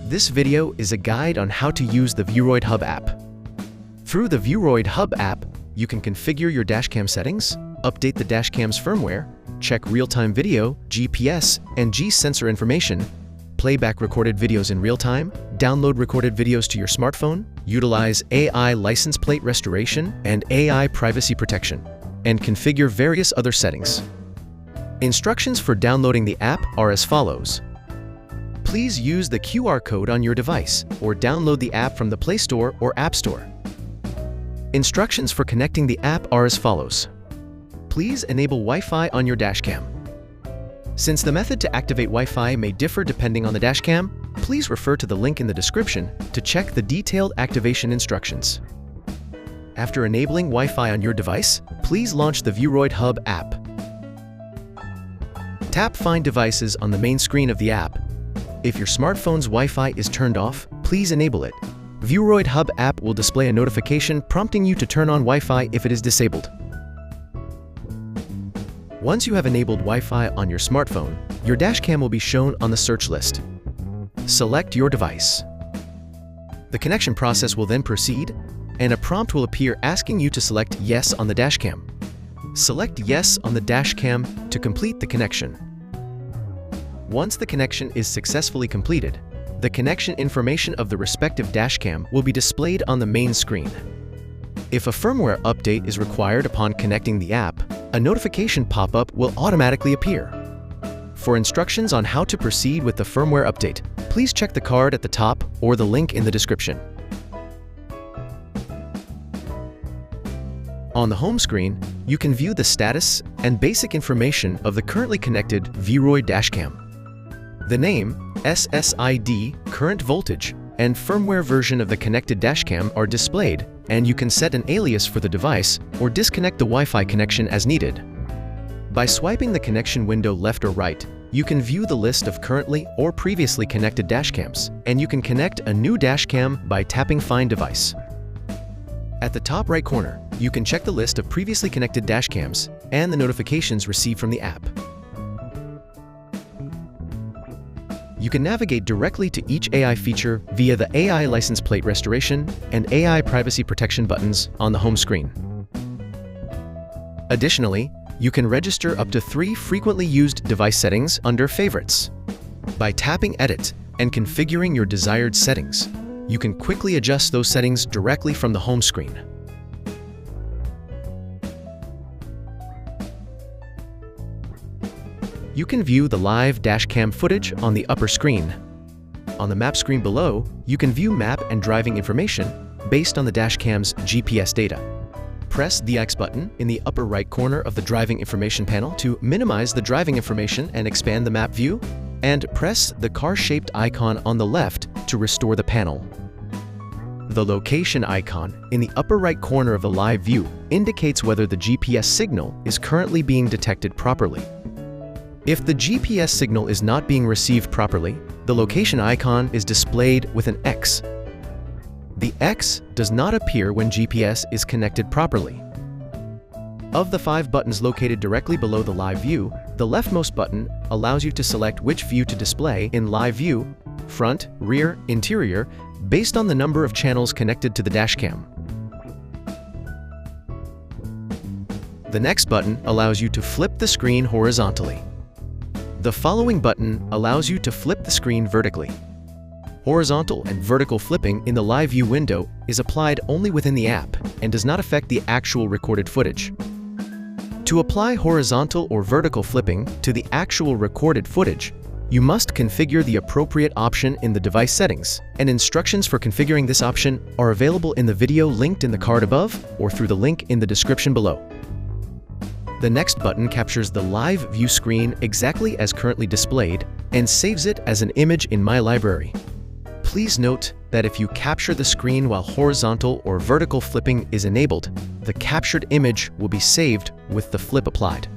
This video is a guide on how to use the VUEROID Hub app. Through the VUEROID Hub app, you can configure your dashcam settings, update the dashcam's firmware, check real-time video, GPS, and G-sensor information, playback recorded videos in real time, download recorded videos to your smartphone, utilize AI license plate restoration and AI privacy protection, and configure various other settings. Instructions for downloading the app are as follows. Please use the QR code on your device or download the app from the Play Store or App Store. Instructions for connecting the app are as follows. Please enable Wi-Fi on your dashcam. Since the method to activate Wi-Fi may differ depending on the dashcam, please refer to the link in the description to check the detailed activation instructions. After enabling Wi-Fi on your device, please launch the VUEROID Hub app. Tap Find Devices on the main screen of the app. If your smartphone's Wi-Fi is turned off, please enable it. VUEROID Hub app will display a notification prompting you to turn on Wi-Fi if it is disabled. Once you have enabled Wi-Fi on your smartphone, your dashcam will be shown on the search list. Select your device. The connection process will then proceed, and a prompt will appear asking you to select Yes on the dashcam. Select Yes on the dashcam to complete the connection. Once the connection is successfully completed, the connection information of the respective dashcam will be displayed on the main screen. If a firmware update is required upon connecting the app, a notification pop-up will automatically appear. For instructions on how to proceed with the firmware update, please check the card at the top or the link in the description. On the home screen, you can view the status and basic information of the currently connected VUEROID dashcam. The name, SSID, current voltage, and firmware version of the connected dashcam are displayed, and you can set an alias for the device or disconnect the Wi-Fi connection as needed. By swiping the connection window left or right, you can view the list of currently or previously connected dashcams, and you can connect a new dashcam by tapping Find Device. At the top right corner, you can check the list of previously connected dashcams and the notifications received from the app. You can navigate directly to each AI feature via the AI license plate restoration and AI privacy protection buttons on the home screen. Additionally, you can register up to 3 frequently used device settings under Favorites. By tapping Edit and configuring your desired settings, you can quickly adjust those settings directly from the home screen. You can view the live dashcam footage on the upper screen. On the map screen below, you can view map and driving information based on the dashcam's GPS data. Press the X button in the upper right corner of the driving information panel to minimize the driving information and expand the map view, and press the car-shaped icon on the left to restore the panel. The location icon in the upper right corner of the live view indicates whether the GPS signal is currently being detected properly. If the GPS signal is not being received properly, the location icon is displayed with an X. The X does not appear when GPS is connected properly. Of the 5 buttons located directly below the live view, the leftmost button allows you to select which view to display in live view, front, rear, interior, based on the number of channels connected to the dashcam. The next button allows you to flip the screen horizontally. The following button allows you to flip the screen vertically. Horizontal and vertical flipping in the live view window is applied only within the app and does not affect the actual recorded footage. To apply horizontal or vertical flipping to the actual recorded footage, you must configure the appropriate option in the device settings, and instructions for configuring this option are available in the video linked in the card above or through the link in the description below. The next button captures the live view screen exactly as currently displayed and saves it as an image in My Library. Please note that if you capture the screen while horizontal or vertical flipping is enabled, the captured image will be saved with the flip applied.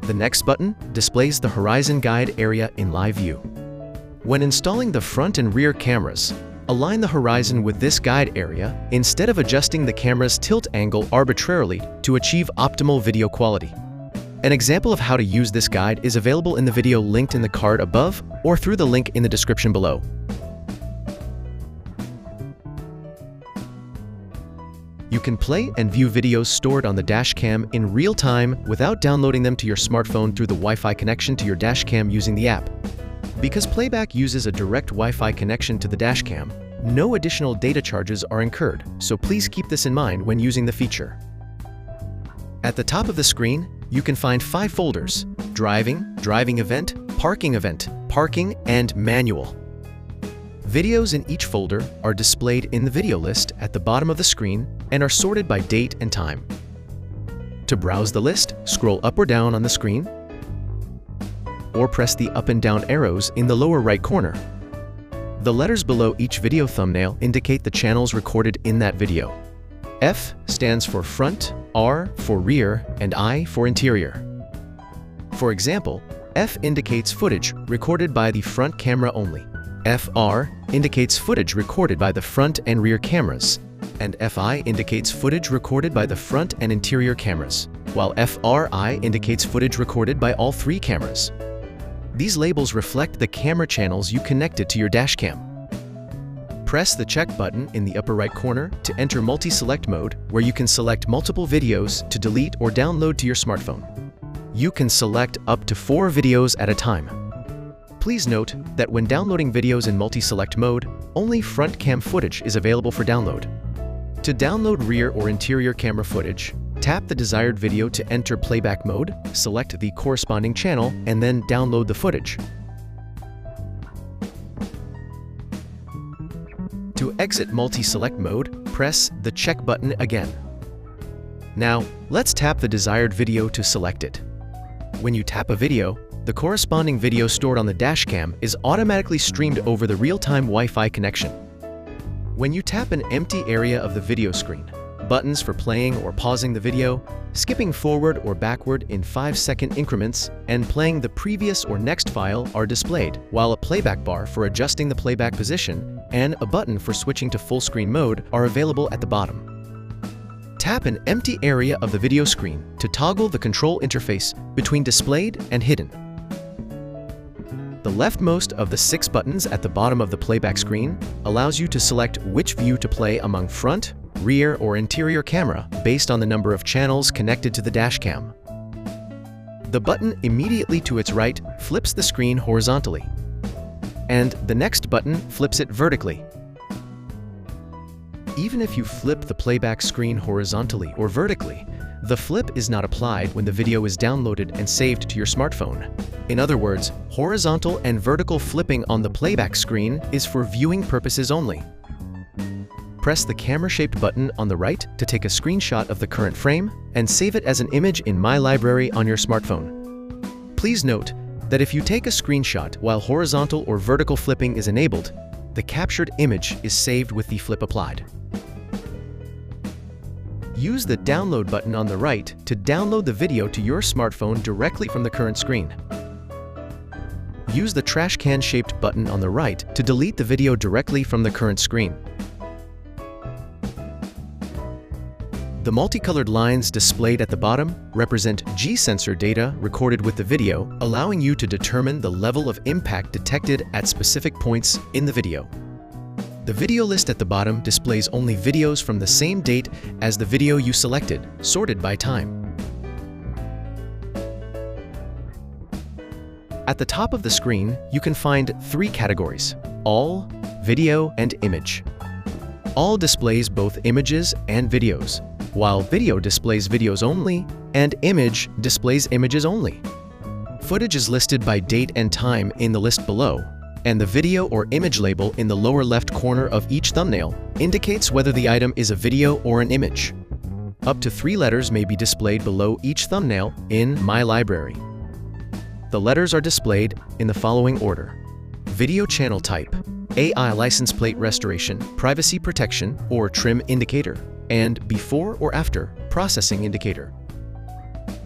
The next button displays the horizon guide area in live view. When installing the front and rear cameras, align the horizon with this guide area instead of adjusting the camera's tilt angle arbitrarily to achieve optimal video quality. An example of how to use this guide is available in the video linked in the card above or through the link in the description below. You can play and view videos stored on the dashcam in real time without downloading them to your smartphone through the Wi-Fi connection to your dashcam using the app. Because Playback uses a direct Wi-Fi connection to the dashcam, no additional data charges are incurred, so please keep this in mind when using the feature. At the top of the screen, you can find 5 folders: Driving, Driving Event, Parking, and Manual. Videos in each folder are displayed in the video list at the bottom of the screen and are sorted by date and time. To browse the list, scroll up or down on the screen, or press the up and down arrows in the lower right corner. The letters below each video thumbnail indicate the channels recorded in that video. F stands for front, R for rear, and I for interior. For example, F indicates footage recorded by the front camera only. FR indicates footage recorded by the front and rear cameras, and FI indicates footage recorded by the front and interior cameras, while FRI indicates footage recorded by all 3 cameras. These labels reflect the camera channels you connected to your dashcam. Press the check button in the upper right corner to enter multi-select mode, where you can select multiple videos to delete or download to your smartphone. You can select up to 4 videos at a time. Please note that when downloading videos in multi-select mode, only front cam footage is available for download. To download rear or interior camera footage, tap the desired video to enter playback mode, select the corresponding channel, and then download the footage. To exit multi-select mode, press the check button again. Now, let's tap the desired video to select it. When you tap a video, the corresponding video stored on the dashcam is automatically streamed over the real-time Wi-Fi connection. When you tap an empty area of the video screen, buttons for playing or pausing the video, skipping forward or backward in 5-second increments, and playing the previous or next file are displayed, while a playback bar for adjusting the playback position and a button for switching to full screen mode are available at the bottom. Tap an empty area of the video screen to toggle the control interface between displayed and hidden. The leftmost of the 6 buttons at the bottom of the playback screen allows you to select which view to play among front, rear, or interior camera based on the number of channels connected to the dashcam. The button immediately to its right flips the screen horizontally, and the next button flips it vertically. Even if you flip the playback screen horizontally or vertically, the flip is not applied when the video is downloaded and saved to your smartphone. In other words, horizontal and vertical flipping on the playback screen is for viewing purposes only. Press the camera-shaped button on the right to take a screenshot of the current frame and save it as an image in My Library on your smartphone. Please note that if you take a screenshot while horizontal or vertical flipping is enabled, the captured image is saved with the flip applied. Use the download button on the right to download the video to your smartphone directly from the current screen. Use the trash can-shaped button on the right to delete the video directly from the current screen. The multicolored lines displayed at the bottom represent G-sensor data recorded with the video, allowing you to determine the level of impact detected at specific points in the video. The video list at the bottom displays only videos from the same date as the video you selected, sorted by time. At the top of the screen, you can find 3 categories: All, Video, and Image. All displays both images and videos, while Video displays videos only and Image displays images only. Footage is listed by date and time in the list below, and the video or image label in the lower left corner of each thumbnail indicates whether the item is a video or an image. Up to 3 letters may be displayed below each thumbnail in My Library. The letters are displayed in the following order: Video channel type, AI license plate restoration, privacy protection, or trim indicator, and before or after processing indicator.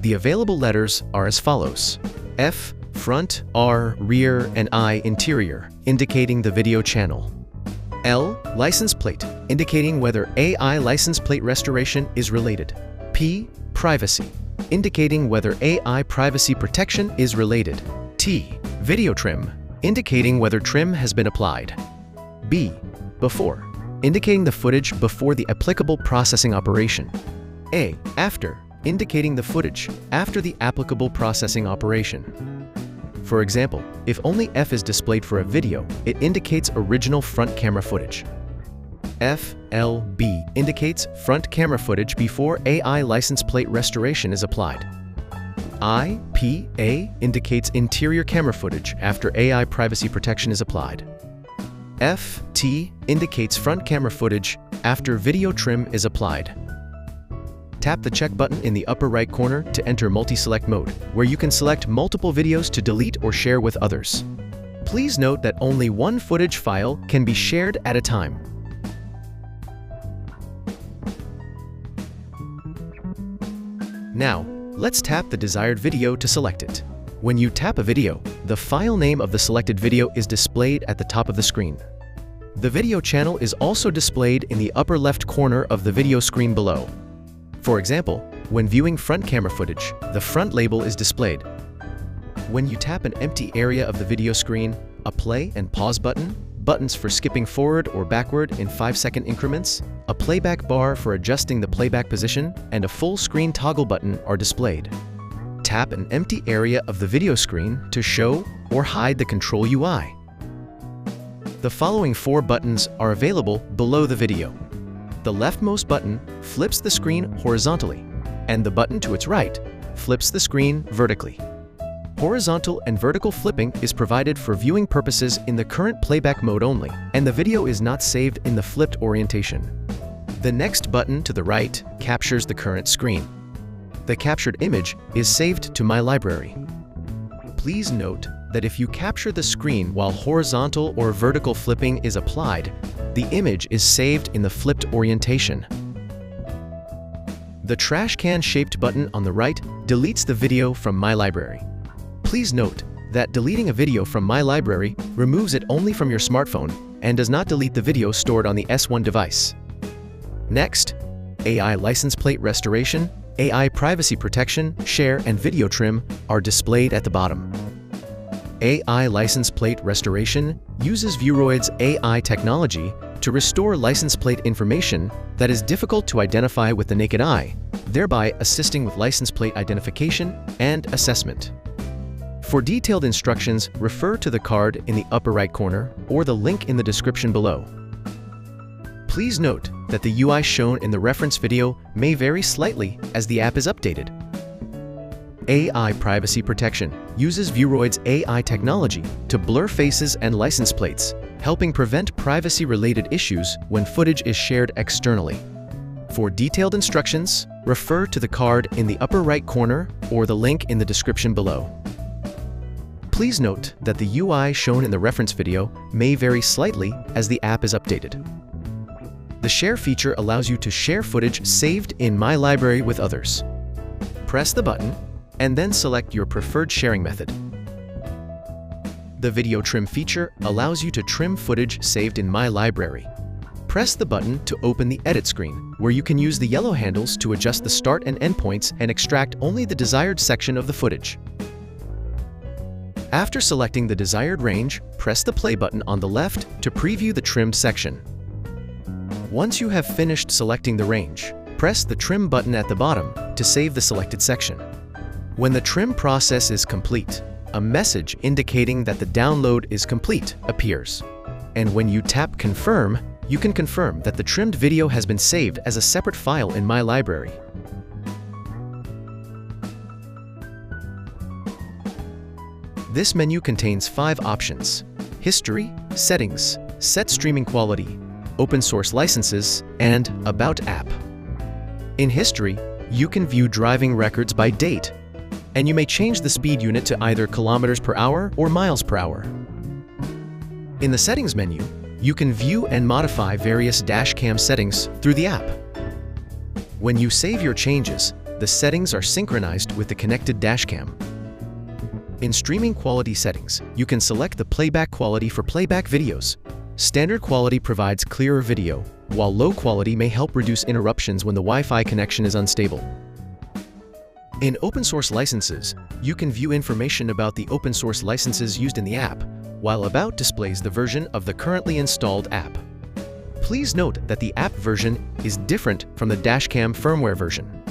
The available letters are as follows: F, front, R, rear, and I, interior, indicating the video channel. L, license plate, indicating whether AI license plate restoration is related. P, privacy, indicating whether AI privacy protection is related. T. Video trim, indicating whether trim has been applied. B. Before, indicating the footage before the applicable processing operation. A. After, indicating the footage after the applicable processing operation. For example, if only F is displayed for a video, it indicates original front camera footage. FLB indicates front camera footage before AI license plate restoration is applied. IPA indicates interior camera footage after AI privacy protection is applied. FT indicates front camera footage after video trim is applied. Tap the check button in the upper right corner to enter multi-select mode, where you can select multiple videos to delete or share with others. Please note that only one footage file can be shared at a time. Now, let's tap the desired video to select it. When you tap a video, the file name of the selected video is displayed at the top of the screen. The video channel is also displayed in the upper left corner of the video screen below. For example, when viewing front camera footage, the front label is displayed. When you tap an empty area of the video screen, a play and pause button, buttons for skipping forward or backward in 5-second increments, a playback bar for adjusting the playback position, and a full screen toggle button are displayed. Tap an empty area of the video screen to show or hide the control UI. The following 4 buttons are available below the video. The leftmost button flips the screen horizontally, and the button to its right flips the screen vertically. Horizontal and vertical flipping is provided for viewing purposes in the current playback mode only, and the video is not saved in the flipped orientation. The next button to the right captures the current screen. The captured image is saved to My Library. Please note that if you capture the screen while horizontal or vertical flipping is applied, the image is saved in the flipped orientation. The trash can-shaped button on the right deletes the video from My Library. Please note that deleting a video from My Library removes it only from your smartphone and does not delete the video stored on the S1 device. Next, AI license plate restoration, AI privacy protection, share, and video trim are displayed at the bottom. AI license plate restoration uses VUEROID's AI technology to restore license plate information that is difficult to identify with the naked eye, thereby assisting with license plate identification and assessment. For detailed instructions, refer to the card in the upper right corner or the link in the description below. Please note that the UI shown in the reference video may vary slightly as the app is updated. AI privacy protection uses VUEROID's AI technology to blur faces and license plates, helping prevent privacy-related issues when footage is shared externally. For detailed instructions, refer to the card in the upper right corner or the link in the description below. Please note that the UI shown in the reference video may vary slightly as the app is updated. The share feature allows you to share footage saved in My Library with others. Press the button and then select your preferred sharing method. The video trim feature allows you to trim footage saved in My Library. Press the button to open the edit screen, where you can use the yellow handles to adjust the start and end points and extract only the desired section of the footage. After selecting the desired range, press the play button on the left to preview the trimmed section. Once you have finished selecting the range, press the trim button at the bottom to save the selected section. When the trim process is complete, a message indicating that the download is complete appears. And when you tap Confirm, you can confirm that the trimmed video has been saved as a separate file in My Library. This menu contains 5 options: History, Settings, Set Streaming Quality, Open Source Licenses, and About App. In History, you can view driving records by date, and you may change the speed unit to either kilometers per hour or miles per hour. In the Settings menu, you can view and modify various dashcam settings through the app. When you save your changes, the settings are synchronized with the connected dashcam. In Streaming Quality settings, you can select the playback quality for playback videos. Standard quality provides clearer video, while low quality may help reduce interruptions when the Wi-Fi connection is unstable. In open source licenses, you can view information about the open source licenses used in the app, while About displays the version of the currently installed app. Please note that the app version is different from the dashcam firmware version.